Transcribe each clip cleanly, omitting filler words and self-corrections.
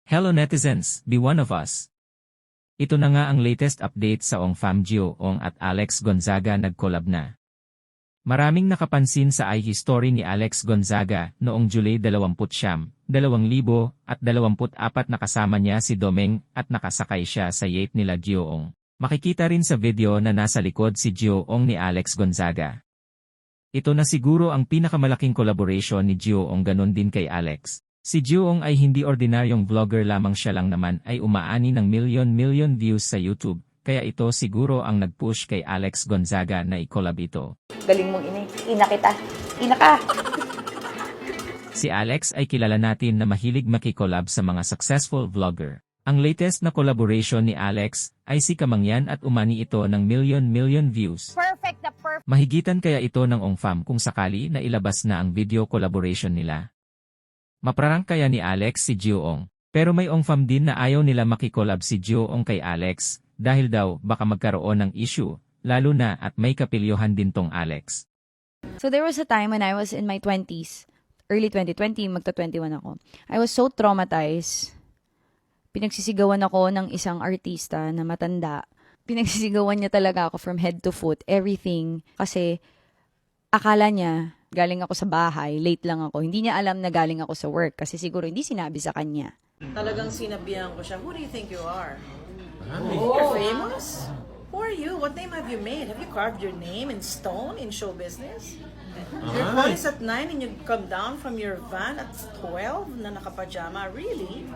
Hello netizens, be one of us. Ito na nga ang latest update sa Ong Fam Gio-ong at Alex Gonzaga nag-collab na. Maraming nakapansin sa IG story ni Alex Gonzaga noong July 20, 2024 na kasama niya si Domeng at nakasakay siya sa yacht nila Gio-ong. Makikita rin sa video na nasa likod si Gio-ong ni Alex Gonzaga. Ito na siguro ang pinakamalaking collaboration ni Gio-ong ganon din kay Alex. Si Gio-ong ay hindi ordinaryong vlogger lamang, siya lang naman ay umaani ng million views sa YouTube, kaya ito siguro ang nag-push kay Alex Gonzaga na i-collab ito. Galing mong ina kita. Ina ka! Si Alex ay kilala natin na mahilig makikollab sa mga successful vlogger. Ang latest na collaboration ni Alex ay si Kamangyan at umani ito ng million views. Perfect na perfect! Mahigitan kaya ito ng Ong Fam kung sakali na ilabas na ang video collaboration nila. Maprarang kaya ni Alex si Gio-ong, pero may Ong Fam din na ayaw nila makikollab si Gio-ong kay Alex, dahil daw baka magkaroon ng issue, lalo na at may kapilyohan din tong Alex. So there was a time when I was in my 20s, early 2020, magta-21 ako. I was so traumatized. Pinagsisigawan ako ng isang artista na matanda. Pinagsisigawan niya talaga ako from head to foot, everything. Kasi akala niya, galing ako sa bahay, late lang ako. Hindi niya alam na galing ako sa work kasi siguro hindi sinabi sa kanya. Talagang sinabihan ko siya, who do you think you are? You're famous? Who are you? What name have you made? Have you carved your name in stone in show business? Your call is at 9 and you come down from your van at 12 na nakapajama? Really?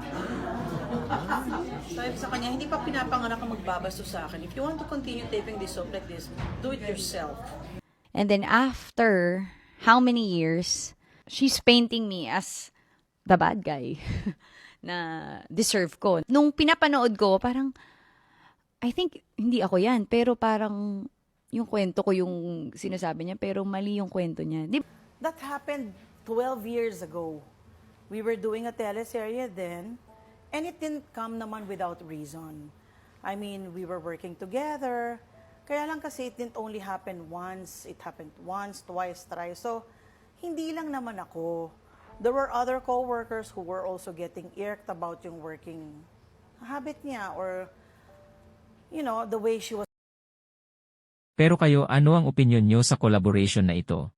Sabi sa kanya, hindi pa pinapanganak ang magbabasto sa akin. If you want to continue taping this soap like this, do it yourself. And then after how many years, she's painting me as the bad guy na deserve ko. Nung pinapanood ko, parang, I think, hindi ako yan. Pero parang, yung kwento ko yung sinasabi niya, pero mali yung kwento niya. That happened 12 years ago. We were doing a teleserye then, and it didn't come naman without reason. I mean, we were working together. Kaya lang kasi it didn't only happen once. It happened once, twice, thrice. So, hindi lang naman ako. There were other co-workers who were also getting irked about yung working habit niya or, you know, the way she was. Pero kayo, ano ang opinyon nyo sa collaboration na ito?